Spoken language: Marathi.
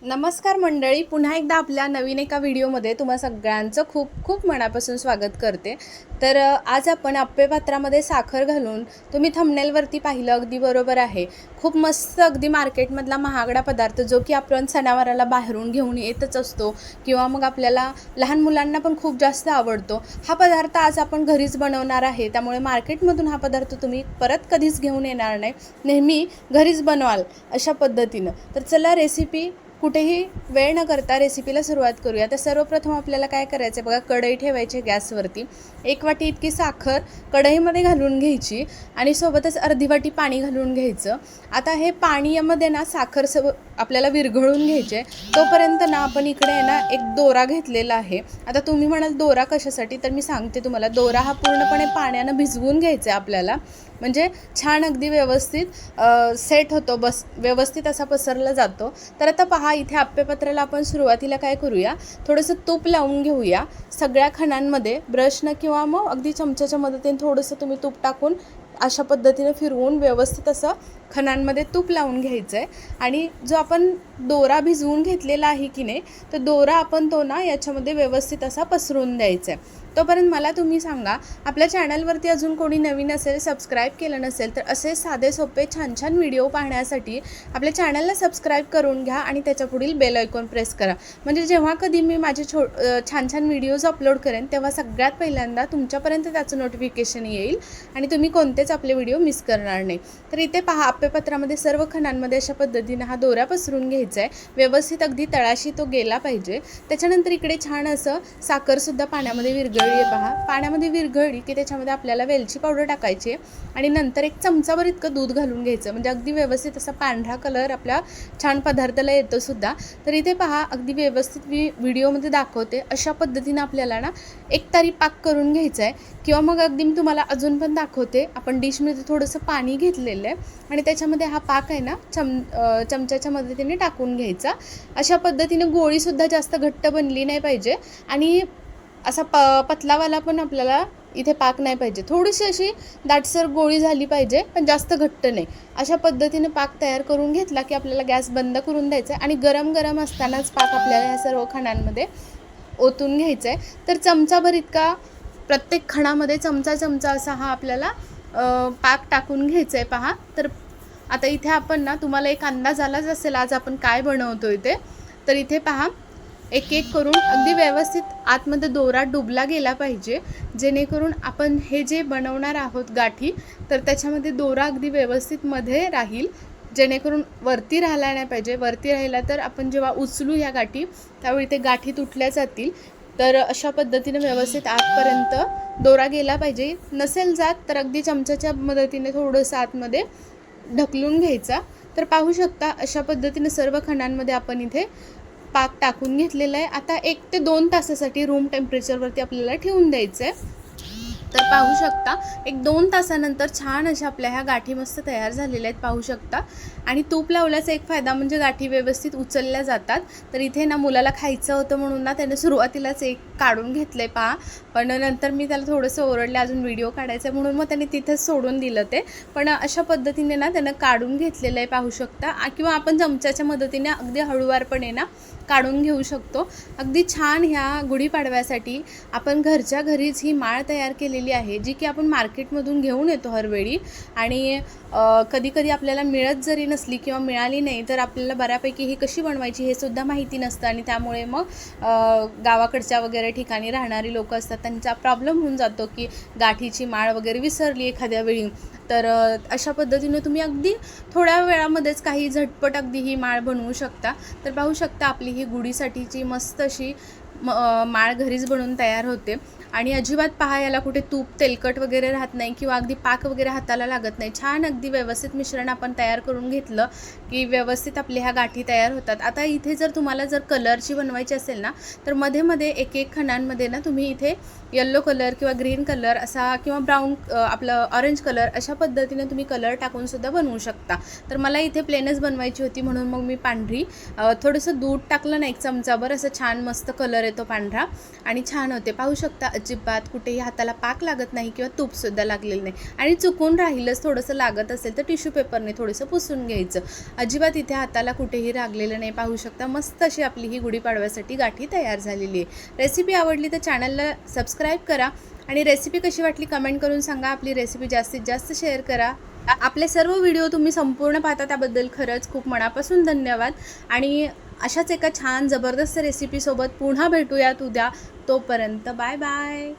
नमस्कार मंडळी, पुन्हा एकदा आपल्या नवीन एका व्हिडिओमध्ये तुम्हा सगळ्यांचं खूप खूप मनापासून स्वागत करते। तर आज आपण आप्पेपात्रामध्ये साखर घालून, तुम्ही थंबनेलवरती पाहिलं अगदी बरोबर आहे, खूप मस्त अगदी मार्केटमधला महागडा पदार्थ जो की आपण सणावाराला बाहेरून घेऊन येतच असतो किंवा मग आपल्याला लहान मुलांना पण खूप जास्त आवडतो। हा पदार्थ आज आपण घरीच बनवणार आहे, त्यामुळे मार्केटमधून हा पदार्थ तुम्ही परत कधीच घेऊन येणार नाही, नेहमी घरीच बनवाल अशा पद्धतीनं। तर चला रेसिपी कुठेही वेळ न करता रेसिपीला सुरुवात करूया। तर सर्वप्रथम आपल्याला काय करायचं आहे बघा, कढई ठेवायची गॅसवरती, 1 वाटी इतकी साखर कढईमध्ये घालून घ्यायची आणि सोबतच अर्धी वाटी पाणी घालून घ्यायचं। आता हे पाण्यामध्ये ना साखर आपल्याला विरघळून घ्यायचे, तोपर्यंत ना आपण इकडे आहे ना एक दोरा घेतलेला आहे। आता तुम्ही म्हणाल दोरा कशासाठी, तर मी सांगते तुम्हाला, दोरा हा पूर्णपणे पाण्यानं भिजवून घ्यायचा आहे आपल्याला, म्हणजे छान अगदी व्यवस्थित सेट होतो, बस व्यवस्थित असा पसरला जातो। तर आता पहा, इथे आप्पेपात्राला आपण सुरुवातीला काय करूया, थोडंसं तूप लावून घेऊया सगळ्या खणांमध्ये, ब्रशनं किंवा मग अगदी चमच्याच्या मदतीने थोडंसं तुम्ही तूप टाकून अशा पद्धतीने फिरवून व्यवस्थित असं खणांमध्ये तूप लावून घ्यायचं आहे। आणि जो आपण दोरा भिजवून घेतलेला आहे की नाही, तर दोरा आपण तो ना याच्यामध्ये व्यवस्थित असा पसरून द्यायचा आहे। तोपर्यंत मला तुम्ही सांगा, आपल्या चॅनलवरती अजून कोणी नवीन असेल, सबस्क्राईब केलं नसेल, तर असे साधे सोपे छान छान व्हिडिओ पाहण्यासाठी आपल्या चॅनलला सबस्क्राईब करून घ्या आणि त्याच्या पुढील बेल आयकॉन प्रेस करा, म्हणजे जेव्हा कधी मी माझे छान छान व्हिडिओज अपलोड करेन तेव्हा सगळ्यात पहिल्यांदा तुमच्यापर्यंत त्याचं नोटिफिकेशन येईल आणि तुम्ही कोणतेच आपले व्हिडिओ मिस करणार नाही। तर इथे पहा, आप्पेपात्रामध्ये सर्व खणांमध्ये अशा पद्धतीनं हा दोरा पसरून घ्यायचा आहे, व्यवस्थित अगदी तळाशी तो गेला पाहिजे। त्याच्यानंतर इकडे छान असं साखरसुद्धा पाण्यामध्ये विरघळली आहे पहा, पाण्यामध्ये विरघळली की त्याच्यामध्ये आपल्याला वेलची पावडर टाकायची आणि नंतर 1 चमचाभर इतकं दूध घालून घ्यायचं, म्हणजे अगदी व्यवस्थित असा पांढरा कलर आपल्या छान पदार्थाला येतो सुद्धा। तर इथे पहा, अगदी व्यवस्थित मी व्हिडिओमध्ये दाखवते अशा पद्धतीनं आपल्याला ना एकतारी पाक करून घ्यायचा आहे, किंवा मग अगदी मी तुम्हाला अजून पण दाखवते, आपण डिशमध्ये थोडंसं पाणी घेतलेलं आहे आणि त्याच्यामध्ये हा पाक आहे ना चमच्याच्या मदतीने टाकून घ्यायचा। अशा पद्धतीने गोळीसुद्धा जास्त घट्ट बनली नाही पाहिजे आणि असा पतलावाला पण आपल्याला इथे पाक नाही पाहिजे, थोडीशी अशी दाटसर गोळी झाली पाहिजे, पण जास्त घट्ट नाही। अशा पद्धतीने पाक तयार करून घेतला की आपल्याला गॅस बंद करून द्यायचा आहे आणि गरम गरम असतानाच पाक आपल्याला ह्या सर्व खणांमध्ये ओतून घ्यायचा आहे। तर चमचाभर इतका प्रत्येक खणामध्ये चमचा असा हा आपल्याला पाक टाकून घ्यायचा आहे पहा। तर आता इथे आपण ना, तुम्हाला एक अंदाज आलाच असेल आज आपण काय बनवतो इथे। तर इथे पहा, एक एक करून अगदी व्यवस्थित आतमध्ये दोरा डुबला गेला पाहिजे, जेणेकरून आपण हे जे बनवणार आहोत गाठी, तर त्याच्यामध्ये दोरा अगदी व्यवस्थित मध्ये राहील, जेणेकरून वरती राहिला नाही पाहिजे। वरती राहिला तर आपण जेव्हा उचलू ह्या गाठी त्यावेळी ते गाठी तुटल्या जातील। तर अशा पद्धतीने व्यवस्थित आतपर्यंत दोरा गेला पाहिजे, नसेल जात तर अगदी चमच्याच्या मदतीने थोडंसं आतमध्ये ढकलून घ्यायचा। तर पाहू शकता अशा पद्धतीने सर्व खणांमध्ये आपण इथे पाक टाकून घेतलेला आहे। आता 1 ते 2 तासासाठी रूम टेम्परेचरवरती आपल्याला ठेवून द्यायचं आहे। तर पाहू शकता 1-2 तासानंतर छान अशा आपल्या ह्या गाठी मस्त तयार झालेल्या आहेत, पाहू शकता। आणि तूप लावल्याचा एक फायदा म्हणजे गाठी व्यवस्थित उचलल्या जातात। तर इथे ना मुलाला खायचं होतं म्हणून ना त्याने सुरुवातीलाच एक काढून घेतलं आहे पहा, पण नंतर मी त्याला थोडंसं ओरडले, अजून व्हिडिओ काढायचा म्हणून मग त्याने तिथेच सोडून दिलं ते, पण अशा पद्धतीने ना त्यानं काढून घेतलेलं आहे, पाहू शकता। किंवा आपण चमच्याच्या मदतीने अगदी हळूवारपणे ना काढून घेऊ शकतो। अगदी छान ह्या गुढीपाडव्यासाठी आपण घरच्या घरीच ही माळ तयार केलेली आहे, जी की आपण मार्केटमधून घेऊन येतो हरवेळी, आणि कधी कधी आपल्याला मिळत जरी नसली किंवा मिळाली नाही तर आपल्याला बऱ्यापैकी ही कशी बनवायची हे सुद्धा माहिती नसतं, आणि त्यामुळे मग गावाकडच्या वगैरे ठिकाणी राहणारी लोक असतात, त्यांचा प्रॉब्लेम होऊन जातो की गाठीची माळ वगैरे विसरली एखाद्या वेळी। तर अशा पद्धतीने तुम्ही अगदी थोड्या वेळामध्येच काही झटपट अगदी ही माळ बनवू शकता। तर पाहू शकता आपली ही गुढीसाठीची मस्त अशी माळ घरीच बनवून तयार होते, आणि अजिबात पहा याला कुठे तूप तेलकट वगैरे राहत नाही किंवा अगदी पाक वगैरे हाताला लागत नाही। छान अगदी व्यवस्थित मिश्रण आपण तयार करून घेतलं की व्यवस्थित आपल्या ह्या गाठी तयार होतात। आता इथे जर तुम्हाला जर कलरची बनवायची असेल ना, तर मध्ये मध्ये एक एक खणांमध्ये ना तुम्ही इथे येलो कलर किंवा ग्रीन कलर असा किंवा ब्राऊन आपलं ऑरेंज कलर अशा पद्धतीने तुम्ही कलर टाकून सुद्धा बनवू शकता। तर मला इथे प्लेनच बनवायची होती म्हणून मग मी पांढरी थोडंसं दूध टाकलं ना 1 चमचाभर, असं छान मस्त कलर येतो पांढरा आणि छान होते. पाहू शकता अजिबात कुठेही हाताला पाक लागत नाही किंवा तूपसुद्धा लागलेलं नाही. आणि चुकून राहिलंच थोडंसं लागत असेल तर टिश्यू पेपरने थोडंसं पुसून घ्यायचं. अजिबात इथे हाताला कुठेही लागलेलं नाही. पाहू शकता मस्त अशी आपली ही गुढीपाडव्यासाठी गाठी तयार झालेली आहे. रेसिपी आवडली तर चॅनलला सबस्क्राईब करा आणि रेसिपी कशी वाटली कमेंट करून सांगा. आपली रेसिपी जास्तीत जास्त शेअर करा. आपले सर्व व्हिडिओ तुम्ही संपूर्ण पाहता त्याबद्दल खरंच खूप मनापासून धन्यवाद. आणि अशाच एका छान जबरदस्त रेसिपीसोबत पुन्हा भेटूयात उद्या. तोपर्यंत बाय बाय.